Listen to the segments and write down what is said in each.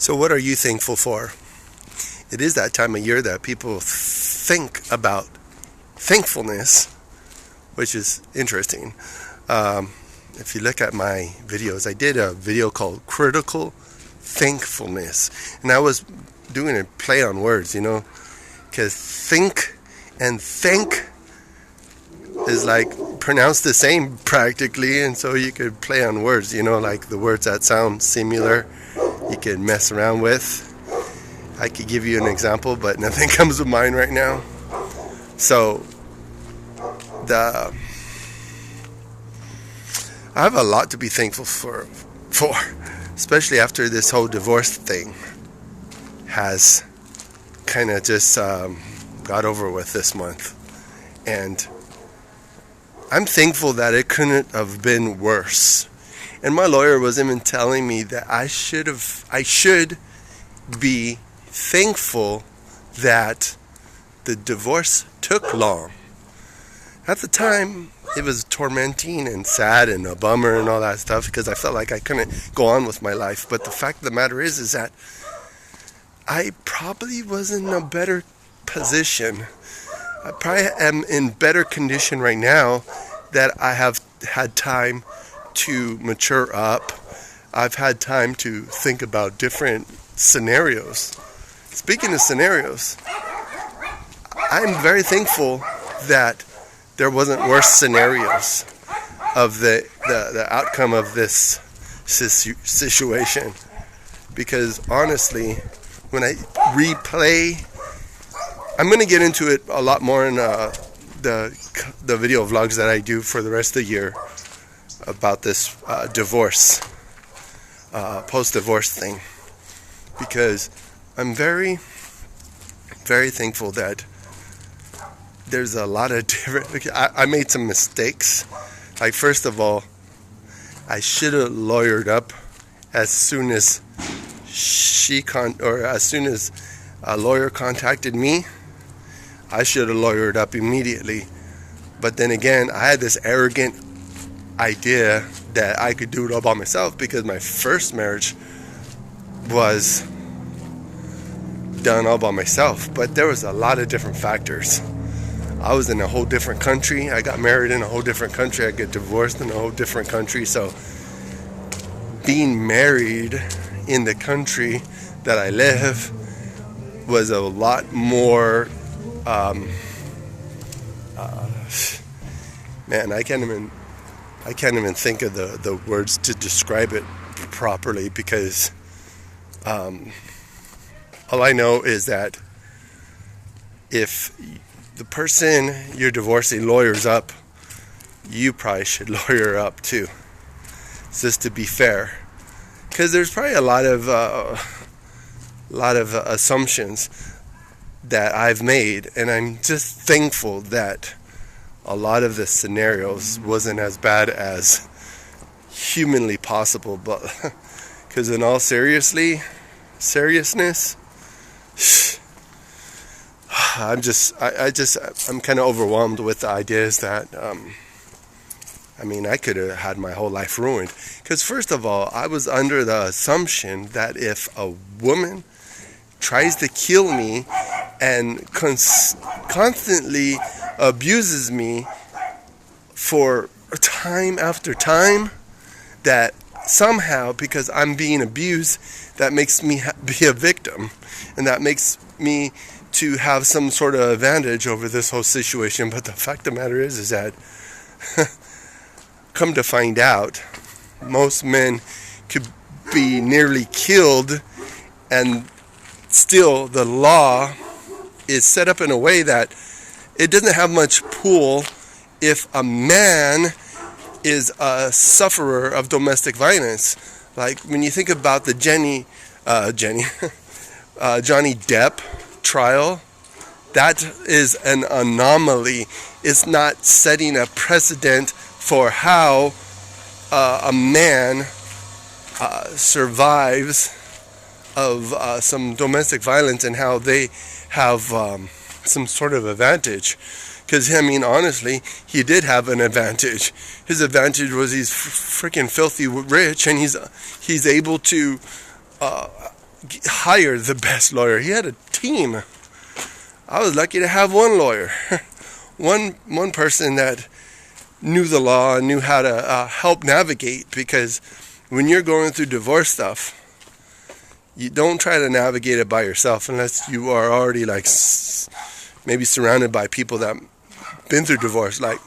So, what are you thankful for? It is that time of year that people think about thankfulness, which is interesting. If you look at my videos, I did a video called Critical Thankfulness, and I was doing a play on words, because think and thank is like pronounced the same practically, and so you could play on words, like the words that sound similar, you could mess around with. I could give you an example, but nothing comes to mind right now. So, I have a lot to be thankful for, especially after this whole divorce thing has kind of just got over with this month. And I'm thankful that it couldn't have been worse. And my lawyer was even telling me that I should be thankful that the divorce took long. At the time, it was tormenting and sad and a bummer and all that stuff because I felt like I couldn't go on with my life. But the fact of the matter is that I probably was in a better position. I probably am in better condition right now that I have had time to mature up. I've had time to think about different scenarios. Speaking of scenarios, I'm very thankful that there wasn't worse scenarios of the outcome of this situation. Because honestly, when I replay, I'm going to get into it a lot more in the video vlogs that I do for the rest of the year about this divorce, post-divorce thing. Because I'm very, very thankful that there's a lot of different... I made some mistakes. Like, first of all, I should have lawyered up as soon as as soon as a lawyer contacted me. I should have lawyered up immediately. But then again, I had this arrogant idea that I could do it all by myself because my first marriage was done all by myself. But there was a lot of different factors. I was in a whole different country. I got married in a whole different country. I got divorced in a whole different country. So being married in the country that I live was a lot more man, I can't even think of the words to describe it properly because all I know is that if the person you're divorcing lawyers up, you probably should lawyer up too, just to be fair, because there's probably a lot of assumptions that I've made, and I'm just thankful that a lot of the scenarios wasn't as bad as humanly possible. But because in all seriousness, I'm kind of overwhelmed with the ideas that I could have had my whole life ruined. Because first of all, I was under the assumption that if a woman tries to kill me and constantly abuses me for time after time, that somehow, because I'm being abused, that makes me be a victim, and that makes me to have some sort of advantage over this whole situation. But the fact of the matter is that come to find out, most men could be nearly killed, and still the law is set up in a way that it doesn't have much pull if a man is a sufferer of domestic violence. Like when you think about the Johnny Depp trial, that is an anomaly. It's not setting a precedent for how a man survives of some domestic violence and how they have some sort of advantage. Because, honestly, he did have an advantage. His advantage was he's freaking filthy rich, and he's able to hire the best lawyer. He had a team. I was lucky to have one lawyer, one person that knew the law and knew how to help navigate. Because when you're going through divorce stuff, you don't try to navigate it by yourself unless you are already like maybe surrounded by people that been through divorce. Like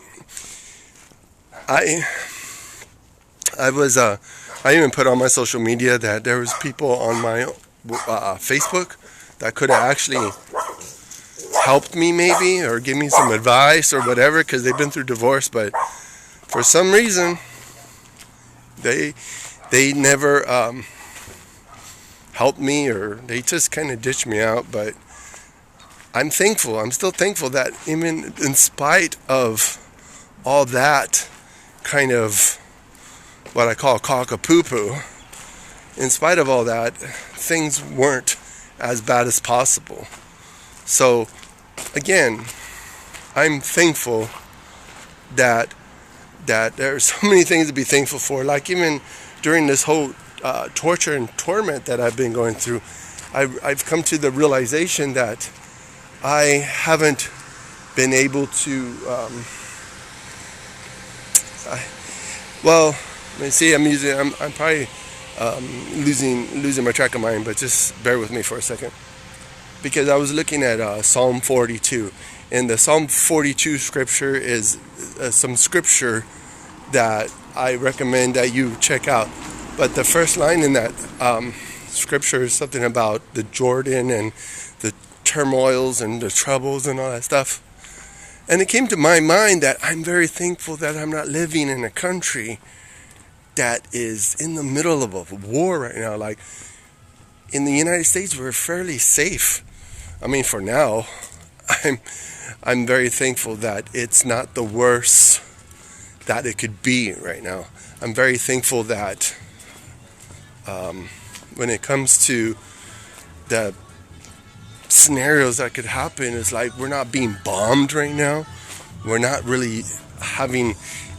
I even put on my social media that there was people on my Facebook that could have actually helped me maybe or give me some advice or whatever, because they've been through divorce, but for some reason they never helped me, or they just kind of ditched me out. But I'm still thankful that even in spite of all that kind of what I call cock-a-poo-poo, in spite of all that, things weren't as bad as possible. So again, I'm thankful that there are so many things to be thankful for. Like even during this whole torture and torment that I've been going through, I've come to the realization that I haven't been able to let me see, I'm probably losing my track of mind, but just bear with me for a second. Because I was looking at Psalm 42, and the Psalm 42 scripture is some scripture that I recommend that you check out. But the first line in that scripture is something about the Jordan and the turmoils and the troubles and all that stuff. And it came to my mind that I'm very thankful that I'm not living in a country that is in the middle of a war right now. Like in the United States, we're fairly safe. I mean, for now, I'm very thankful that it's not the worst that it could be right now. I'm very thankful that when it comes to the scenarios that could happen, it's like we're not being bombed right now. We're not really having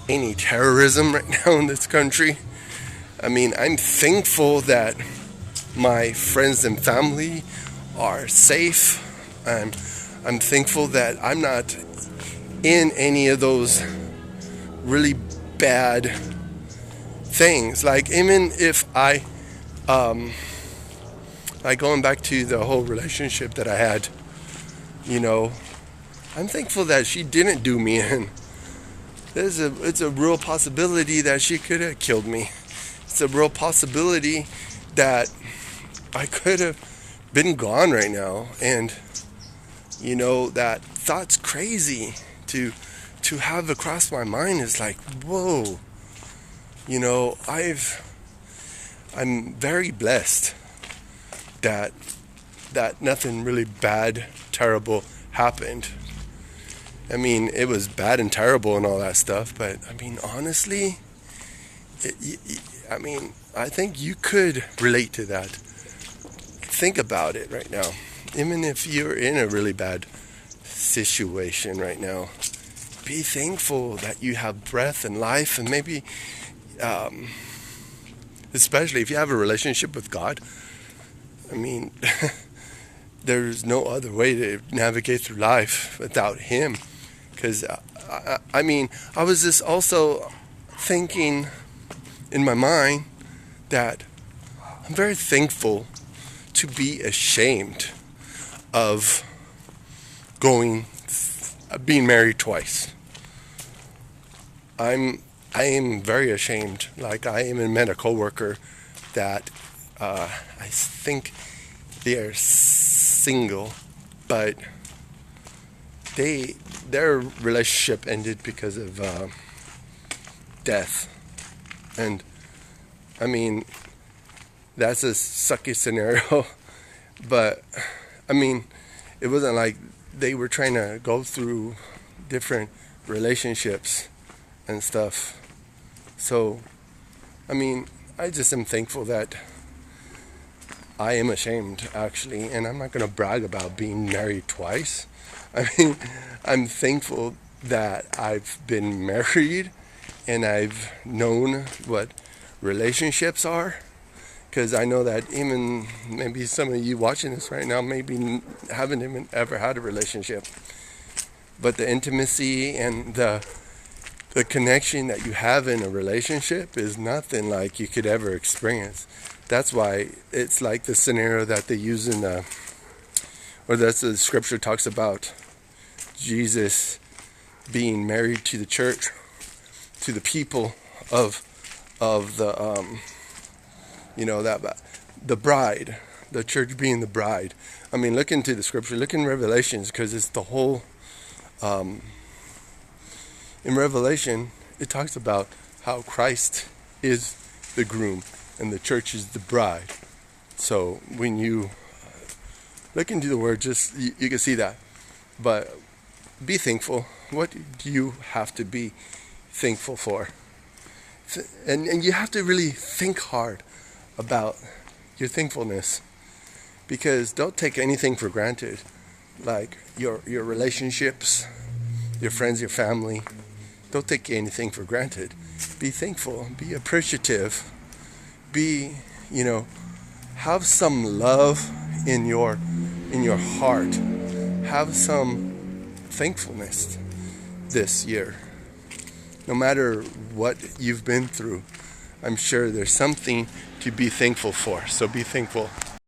any terrorism right now in this country. I mean, I'm thankful that my friends and family are safe. I'm thankful that I'm not in any of those really bad things. Like even if I like going back to the whole relationship that I had, I'm thankful that she didn't do me in. It's a real possibility that she could have killed me. It's a real possibility that I could have been gone right now. And that thought's crazy to have across my mind. Is like, whoa, I'm very blessed that nothing really bad, terrible happened. I mean, it was bad and terrible and all that stuff, but I mean, honestly, I think you could relate to that. Think about it right now. Even if you're in a really bad situation right now, be thankful that you have breath and life, and maybe, especially if you have a relationship with God. I mean, there's no other way to navigate through life without Him. Because, I was just also thinking in my mind that I'm very thankful to be ashamed of being married twice. I am very ashamed. Like, I even met a coworker that I think they are single, but their relationship ended because of death. And I mean, that's a sucky scenario. But I mean, it wasn't like they were trying to go through different relationships and stuff. So I mean, I just am thankful that I am ashamed, actually, and I'm not going to brag about being married twice. I mean, I'm thankful that I've been married and I've known what relationships are, Because I know that even maybe some of you watching this right now maybe haven't even ever had a relationship. But the intimacy and the connection that you have in a relationship is nothing like you could ever experience. That's why it's like the scenario that they use in or that's the scripture talks about Jesus being married to the church, to the people of the that the bride, the church being the bride. I mean, look into the scripture, look in Revelations, because it's the whole. In Revelation, it talks about how Christ is the groom and the church is the bride. So when you look into the word, just you can see that. But be thankful. What do you have to be thankful for? And you have to really think hard about your thankfulness, because don't take anything for granted, like your relationships, your friends, your family. Don't take anything for granted. Be thankful, be appreciative, have some love in your heart. Have some thankfulness this year. No matter what you've been through, I'm sure there's something to be thankful for. So be thankful.